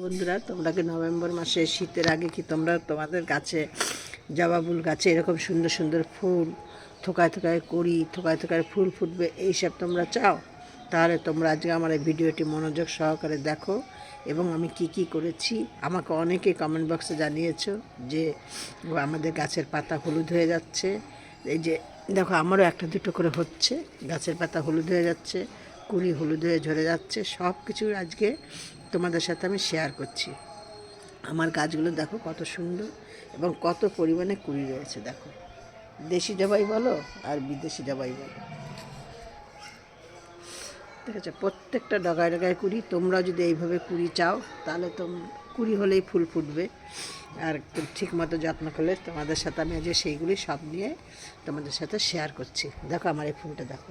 বন্ধুরা, তোমরা কি নভেম্বর মাসে শীতের আগে কি তোমরা তোমাদের গাছে জবা ফুল গাছে এরকম সুন্দর সুন্দর ফুল থোকায় থোকায় করি থোকায় থোকায় ফুল ফুটবে এইসব তোমরা চাও? তাহলে তোমরা আজকে আমার এই ভিডিওটি মনোযোগ সহকারে দেখো এবং আমি কি কি করেছি। আমাকে অনেকে কমেন্ট বক্সে জানিয়েছো যে আমাদের গাছের পাতা হলুদ হয়ে যাচ্ছে। এই যে দেখো, আমারও একটা দুটো করে হচ্ছে, গাছের পাতা হলুদ হয়ে যাচ্ছে, কুড়ি হলুদ হয়ে ঝরে যাচ্ছে। সব কিছু আজকে তোমাদের সাথে আমি শেয়ার করছি। আমার গাছগুলো দেখো কত সুন্দর এবং কত পরিমাণে কুড়ি রয়েছে। দেখো, দেশি জবাই বলো আর বিদেশি জবাই বলো, ঠিক আছে, প্রত্যেকটা ডগায় ডগায় কুড়ি। তোমরাও যদি এইভাবে কুড়ি চাও তাহলে কুড়ি হলেই ফুল ফুটবে। আর ঠিক মতো যত্ন করলে তোমাদের সাথে আমি আজকে সেইগুলি সব নিয়ে তোমাদের সাথে শেয়ার করছি। দেখো আমার এই ফুলটা দেখো,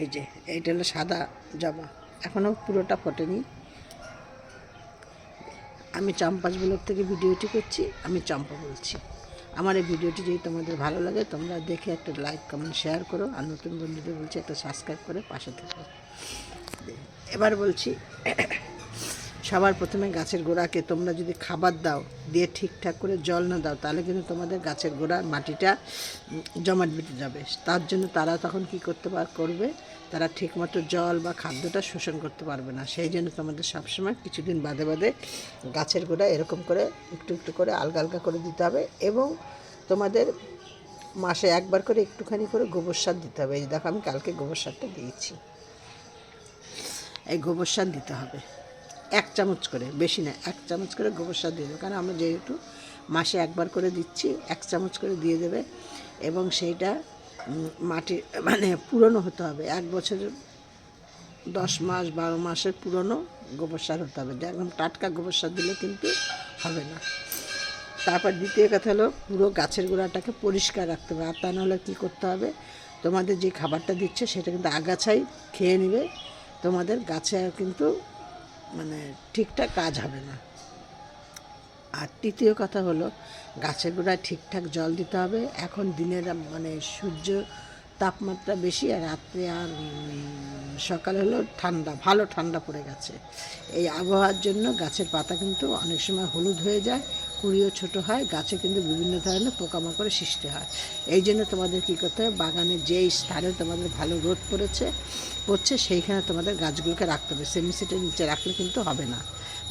এই যে এইটা হলো সাদা জবা, এখনও পুরোটা ফোটেনি। আমি চম্পাস ব্লগ থেকে ভিডিওটি করছি, আমি চম্পা বলছি। আমার এই ভিডিওটি যদি তোমাদের ভালো লাগে তোমরা দেখে একটা লাইক কমেন্ট শেয়ার করো, আর নতুন বন্ধুদের বলছি একটা সাবস্ক্রাইব করে পাশে থেকো। এবার বলছি, সবার প্রথমে গাছের গোড়াকে তোমরা যদি খাবার দাও দিয়ে ঠিকঠাক করে জল না দাও তাহলে কিন্তু তোমাদের গাছের গোড়ার মাটিটা জমাট বেঁধে যাবে। তার জন্য তারা তখন কী করবে, তারা ঠিকমতো জল বা খাদ্যটা শোষণ করতে পারবে না। সেই জন্য তোমাদের সবসময় কিছুদিন বাদে বাদে গাছের গোড়া এরকম করে একটু একটু করে আলগা আলগা করে দিতে হবে এবং তোমাদের মাসে একবার করে একটুখানি করে গোবর সার দিতে হবে। এই দেখো, আমি কালকে গোবর সারটা দিয়েছি। এই গোবর সার দিতে হবে 1 চামচ করে, বেশি না, 1 চামচ করে গোবর সার দিয়ে দেবে। কারণ আমরা যেহেতু মাসে একবার করে দিচ্ছি, 1 চামচ করে দিয়ে দেবে এবং সেইটা মাটি মানে পুরনো হতে হবে। 1 বছরের 10 মাস 12 মাসের পুরনো গোবর সার হতে হবে। একদম টাটকা গোবর সার দিলে কিন্তু হবে না। তারপর দ্বিতীয় কথা হলো, পুরো গাছের গোড়াটাকে পরিষ্কার রাখতে হবে। আর তা নাহলে কী করতে হবে, তোমাদের যে খাবারটা দিচ্ছে সেটা কিন্তু আগাছাই খেয়ে নেবে, তোমাদের গাছে আর কিন্তু মানে ঠিকঠাক কাজ হবে না। আর তৃতীয় কথা হলো, গাছের গোড়ায় ঠিকঠাক জল দিতে হবে। এখন দিনের মানে সূর্য তাপমাত্রা বেশি, আর রাত্রে আর সকালে হলো ঠান্ডা, ভালো ঠান্ডা পড়ে গেছে। এই আবহাওয়ার জন্য গাছের পাতা কিন্তু অনেক সময় হলুদ হয়ে যায়, কুড়িও ছোটো হয়, গাছে কিন্তু বিভিন্ন ধরনের পোকামাকড়ের সৃষ্টি হয়। এই জন্য তোমাদের কী করতে হবে, বাগানের যেই স্থানে তোমাদের ভালো রোদ পড়ছে সেইখানে তোমাদের গাছগুলোকে রাখতে হবে। সেমিসিটের নিচে রাখলে কিন্তু হবে না,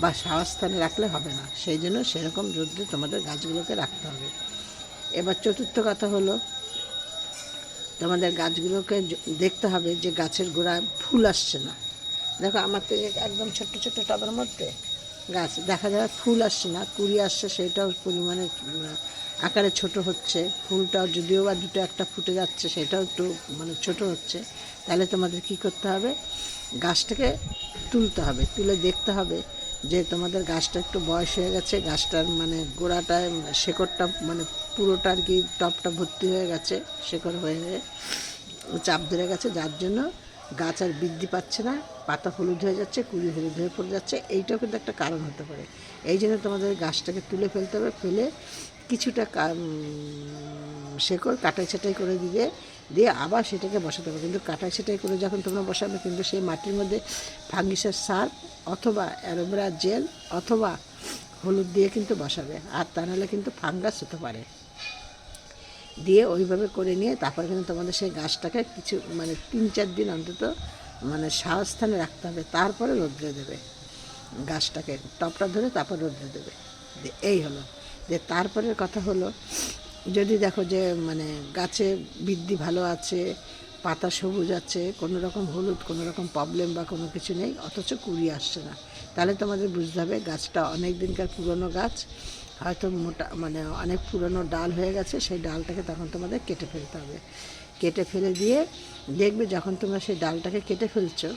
বা ছাওয়ার স্থানে রাখলে হবে না। সেই জন্য সেরকম রোদে তোমাদের গাছগুলোকে রাখতে হবে। এবার চতুর্থ কথা হলো, তোমাদের গাছগুলোকে দেখতে হবে যে গাছের গোড়ায় ফুল আসছে না। দেখো, আমার তো একদম ছোট্ট ছোট্ট টবের মধ্যে গাছ দেখা যায় ফুল আসছে না, কুড়ি আসছে, সেইটাও পরিমাণে আকারে ছোট হচ্ছে। ফুলটাও যদিও বা দুটো একটা ফুটে যাচ্ছে, সেটাও একটু মানে ছোট হচ্ছে। তাহলে তোমাদের কি করতে হবে, গাছটাকে তুলতে হবে, তুলে দেখতে হবে যে তোমাদের গাছটা একটু বয়স হয়ে গেছে, গাছটার মানে গোড়াটায় শেকড়টা মানে পুরোটা আর কি টপটা ভর্তি হয়ে গেছে, শেকড় হয়ে চাপ ধরে গেছে, যার জন্য গাছ আর বৃদ্ধি পাচ্ছে না, পাতা হলুদ হয়ে যাচ্ছে, কুড়ি হলুদ হয়ে পড়ে যাচ্ছে। এইটাও কিন্তু একটা কারণ হতে পারে। এই জন্য তোমাদের গাছটাকে তুলে ফেলতে হবে, ফেলে কিছুটা শেকড় কাটাই ছাটাই করে দিয়ে আবার সেটাকে বসাতে হবে। কিন্তু কাটাই ছাটাই করে যখন তোমরা বসাবে, কিন্তু সেই মাটির মধ্যে ফাঙ্গিসের সার অথবা অ্যালোভেরা জেল অথবা হলুদ দিয়ে কিন্তু বসাবে, আর তা নাহলে কিন্তু ফাঙ্গাস হতে পারে। দিয়ে ওইভাবে করে নিয়ে তারপরে কিন্তু তোমাদের সেই গাছটাকে কিছু মানে 3-4 দিন অন্তত মানে ছাওয়ার স্থানে রাখতে হবে, তারপরে রোদ্রে দেবে গাছটাকে, টপটা ধরে তারপর রোদ্রে দেবে। এই হলো যে তারপরের কথা হলো, যদি দেখো যে মানে গাছে বৃদ্ধি ভালো আছে, পাতা সবুজ আছে, কোনো রকম হলুদ কোনো রকম প্রবলেম বা কোনো কিছু নেই, অথচ কুড়ি আসছে না, তাহলে তোমাদের বুঝতে হবে গাছটা অনেক দিনকার পুরনো গাছ, হয়তো মোটা মানে অনেক পুরনো ডাল হয়ে গেছে। সেই ডালটাকে তখন তোমাদের কেটে ফেলতে হবে। কেটে ফেলে দিয়ে দেখবে যখন তোমরা সেই ডালটাকে কেটে ফেলছো,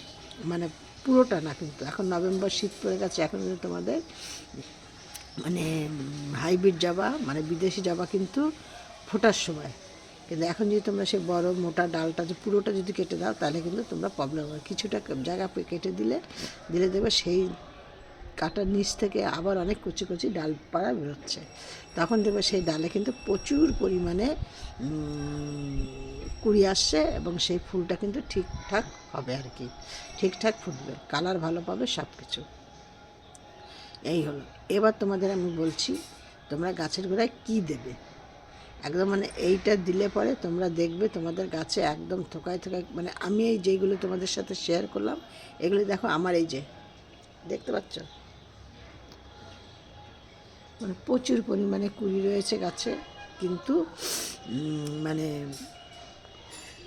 মানে পুরোটা না, কিন্তু এখন নভেম্বর শীত পড়ে গেছে, এখন কিন্তু তোমাদের মানে হাইব্রিড জবা মানে বিদেশি জবা কিন্তু ফোটার সময়। কিন্তু এখন যদি তোমরা সেই বড় মোটা ডালটা যে পুরোটা যদি কেটে দাও তাহলে কিন্তু তোমরা প্রবলেম হবে। কিছুটা জায়গা কেটে দিলে দেখবে সেই কাটার নিচ থেকে আবার অনেক কচি কচি ডালপালা বেরোচ্ছে। তখন দেখবে সেই ডালে কিন্তু প্রচুর পরিমাণে কুড়ি আসছে এবং সেই ফুলটা কিন্তু ঠিকঠাক হবে আর কি, ঠিকঠাক ফুটবে, কালার ভালো পাবে, সব কিছু। এই হলো। এবার তোমাদের আমি বলছি তোমরা গাছের গোড়ায় কী দেবে। একদম মানে এইটা দিলে পরে তোমরা দেখবে তোমাদের গাছে একদম থোকায় থোকায়, মানে আমি এই যেইগুলো তোমাদের সাথে শেয়ার করলাম এগুলি দেখো আমার এই যে দেখতে পাচ্ছ, মানে প্রচুর পরিমাণে কুড়ি রয়েছে গাছে, কিন্তু মানে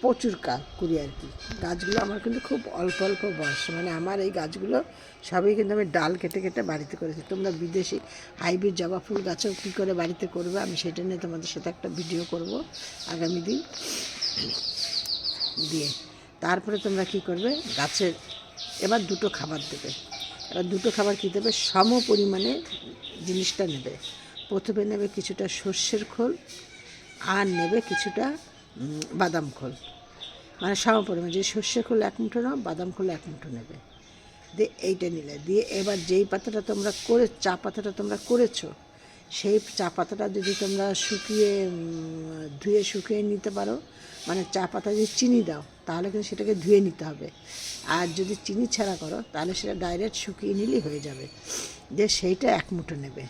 প্রচুর কুড়ি আর কি। গাছগুলো আমার কিন্তু খুব অল্প অল্প বয়স, মানে আমার এই গাছগুলো সবই কিন্তু আমি ডাল কেটে কেটে বাড়িতে করেছি। তোমরা বিদেশি হাইব্রিড জবা ফুল গাছও কী করে বাড়িতে করবে আমি সেটা নিয়ে তোমাদের সাথে একটা ভিডিও করব আগামী দিন দিয়ে। তারপরে তোমরা কি করবে, গাছের এবার দুটো খাবার দেবে। এবার দুটো খাবার কী দেবে, সম পরিমাণে জিনিসটা নেবে। প্রথমে নেবে কিছুটা সর্ষের খোল, আর নেবে কিছুটা বাদাম খোল, মানে সম পরিমাণে, যে সর্ষে খোল 1 মুঠো নাও, বাদাম খোল 1 মুঠো নেবে। দিয়ে এইটা নিলে, দিয়ে এবার যেই পাতাটা তোমরা চা পাতাটা তোমরা করেছো, সেই চা পাতাটা যদি তোমরা ধুয়ে শুকিয়ে নিতে পারো, মানে চা পাতা যদি চিনি দাও তাহলে কিন্তু সেটাকে ধুয়ে নিতে হবে, আর যদি চিনি ছাড়া করো তাহলে সেটা ডাইরেক্ট শুকিয়ে নিলেই হয়ে যাবে। দিয়ে সেইটা 1 মুঠো নেবে।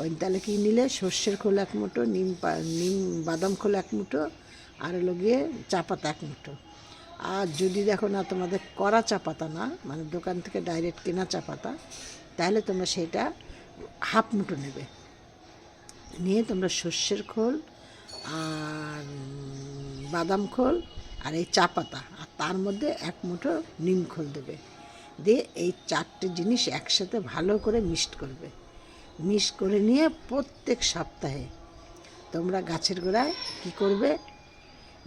ওই তাহলে কী নিলে, সর্ষের খোল 1 মুঠো, বাদাম খোল 1 মুঠো, আর হলো গিয়ে চা পাতা 1 মুঠো। আর যদি দেখো না তোমাদের কড়া চা পাতা না, মানে দোকান থেকে ডাইরেক্ট কেনা চা পাতা, তাহলে তোমরা সেটা 1/2 মুঠো নেবে। নিয়ে তোমরা সর্ষের খোল আর বাদাম খোল আর এই চা পাতা, আর তার মধ্যে 1 মুঠো নিম খোল দেবে। দিয়ে এই 4টে জিনিস একসাথে ভালো করে মিক্সড করবে। মিক্স করে নিয়ে প্রত্যেক সপ্তাহে তোমরা গাছের গোড়ায় কী করবে,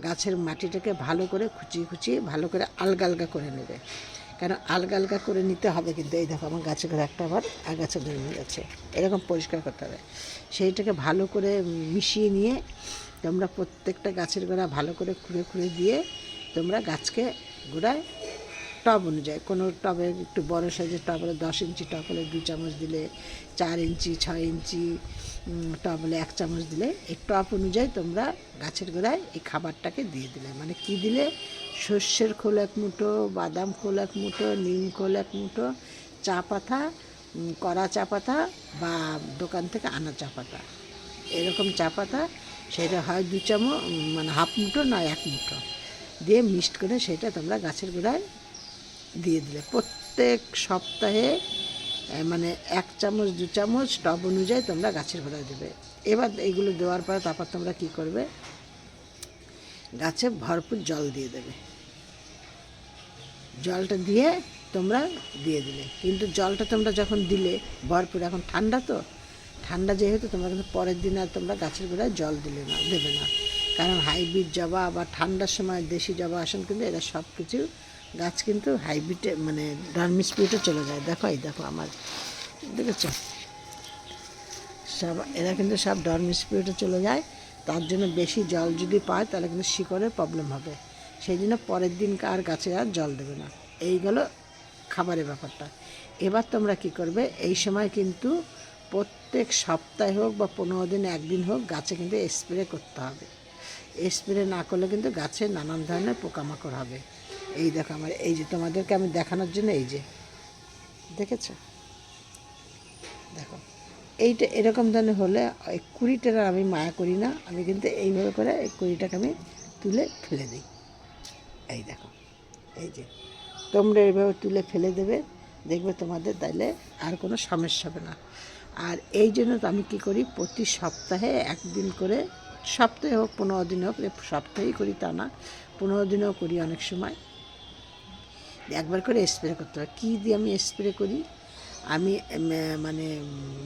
গাছের মাটিটাকে ভালো করে খুঁচিয়ে ভালো করে আলগা আলগা করে নেবে। কেন আলগা আলগা করে নিতে হবে, কিন্তু এই দেখো আমার গাছের গোড়া একটা আবার আগাছা জন্মে গেছে, এরকম পরিষ্কার করতে হবে। সেইটাকে ভালো করে মিশিয়ে নিয়ে তোমরা প্রত্যেকটা গাছের গোড়া ভালো করে খুঁড়ে দিয়ে তোমরা গাছকে গোড়ায় টব অনুযায়ী, কোনো টবে একটু বড়ো সাইজের টব হলে 10 ইঞ্চি টব হলে 2 চামচ দিলে, 4 ইঞ্চি 6 ইঞ্চি টব হলে 1 চামচ দিলে, এই টব অনুযায়ী তোমরা গাছের গোড়ায় এই খাবারটাকে দিয়ে দিলে। মানে কি দিলে, সর্ষের খোল 1 মুঠো, বাদাম খোল 1 মুঠো, নিম খোল 1 মুঠো, চা পাতা, কড়া চা পাতা বা দোকান থেকে আনা চা পাতা, এরকম চা পাতা, সেটা হয় 2 চামচ, মানে 1/2 মুঠো নয় 1 মুঠো দিয়ে মিক্সড করে সেটা তোমরা গাছের গোড়ায় দিয়ে দিলে। প্রত্যেক সপ্তাহে মানে 1 চামচ 2 চামচ টব অনুযায়ী তোমরা গাছের গোড়ায় দেবে। এবার এইগুলো দেওয়ার পর তারপর তোমরা কী করবে, গাছে ভরপুর জল দিয়ে দেবে। জলটা দিয়ে তোমরা দিয়ে দিলে, কিন্তু জলটা তোমরা যখন দিলে ভরপুর, এখন ঠান্ডা তো, ঠান্ডা যেহেতু তোমরা কিন্তু পরের দিন আর তোমরা গাছের গোড়ায় জল দেবে না। কারণ হাইব্রিড জবা বা ঠান্ডার সময় দেশি জবা আসেন, কিন্তু এরা সব কিছু গাছ কিন্তু হাইব্রিডে মানে ডরমি স্পিরিটে চলে যায়। দেখো এই দেখো আমার, দেখেছ সব, এরা কিন্তু সব ডরমি স্পিরিটে চলে যায়। তার জন্য বেশি জল যদি পায় তাহলে কিন্তু শিকড়ের প্রবলেম হবে, সেই জন্য পরের দিন আর গাছে আর জল দেবে না। এই গেল খাবারের ব্যাপারটা। এবার তোমরা কি করবে, এই সময় কিন্তু প্রত্যেক সপ্তাহে হোক বা 15 দিনে 1 দিন হোক গাছে কিন্তু স্প্রে করতে হবে। স্প্রে না করলে কিন্তু গাছে নানান ধরনের পোকামাকড় হবে। এই দেখো আমার, এই যে তোমাদেরকে আমি দেখানোর জন্য, এই যে দেখেছ, দেখো এইটা এরকম ধরনের হলে এই কুড়িটার আমি মায়া করি না, আমি কিন্তু এইভাবে করে এই কুড়িটাকে আমি তুলে ফেলে দিই। এই দেখো, এই যে তোমরা এইভাবে তুলে ফেলে দেবে, দেখবে তোমাদের তাইলে আর কোনো সমস্যা হবে না। আর এই জন্য তো আমি কী করি, প্রতি সপ্তাহে 1 দিন করে, সপ্তাহে হোক 15 দিন হোক, সপ্তাহেই করি তা না, 15 দিনেও করি অনেক সময়, একবার করে স্প্রে করতে হয়। কী দিয়ে আমি স্প্রে করি, আমি মানে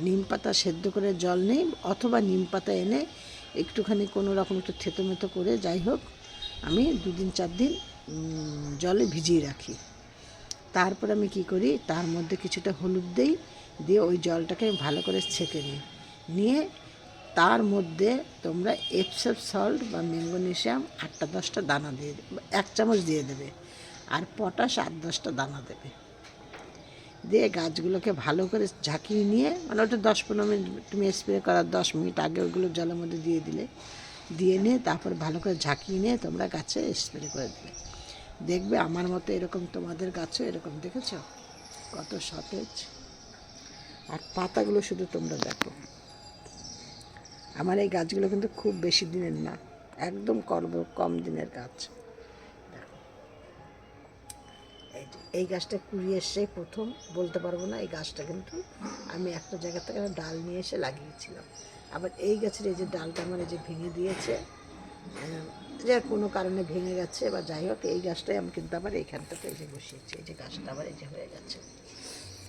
নিম পাতা সেদ্ধ করে জল নেই, অথবা নিম পাতা এনে একটুখানি কোনো রকম একটু থেতো মেতো করে, যাই হোক আমি 2 দিন 4 দিন জলে ভিজিয়ে রাখি। তারপর আমি কি করি, তার মধ্যে কিছুটা হলুদ দিয়ে ওই জলটাকে ভালো করে ছেঁকে নিয়ে তার মধ্যে তোমরা এপসম সল্ট বা ম্যাঙ্গনেসিয়াম 8-10টা দানা দিয়ে 1 চামচ দিয়ে দেবে, আর পটাশ 8-10টা দানা দেবে। দিয়ে গাছগুলোকে ভালো করে ঝাঁকিয়ে নিয়ে, মানে ওটা 10-15 মিনিট তুমি স্প্রে করার 10 মিনিট আগে ওইগুলো জলের মধ্যে দিয়ে দিলে, দিয়ে নিয়ে তারপর ভালো করে ঝাঁকিয়ে নিয়ে তোমরা গাছে স্প্রে করে দেবে। দেখবে আমার মতো এরকম তোমাদের গাছও এরকম, দেখেছো কত সতেজ। আর পাতাগুলো শুধু তোমরা দেখো, আমার এই গাছগুলো কিন্তু খুব বেশি দিনের না, একদম কম দিনের গাছ। দেখো এই গাছটা কুড়িয়ে এসে প্রথম, বলতে পারবো না, এই গাছটা কিন্তু আমি একটা জায়গা থেকে ডাল নিয়ে এসে লাগিয়েছিলাম। আবার এই গাছের এই যে ডালটা আমার এই যে ভেঙে দিয়েছে, যে কোনো কারণে ভেঙে গেছে বা যাই হোক, এই গাছটাই আমি কিন্তু আবার এইখানটাতে এই যে বসিয়েছি, এই যে গাছটা আবার এই যে হয়ে গেছে।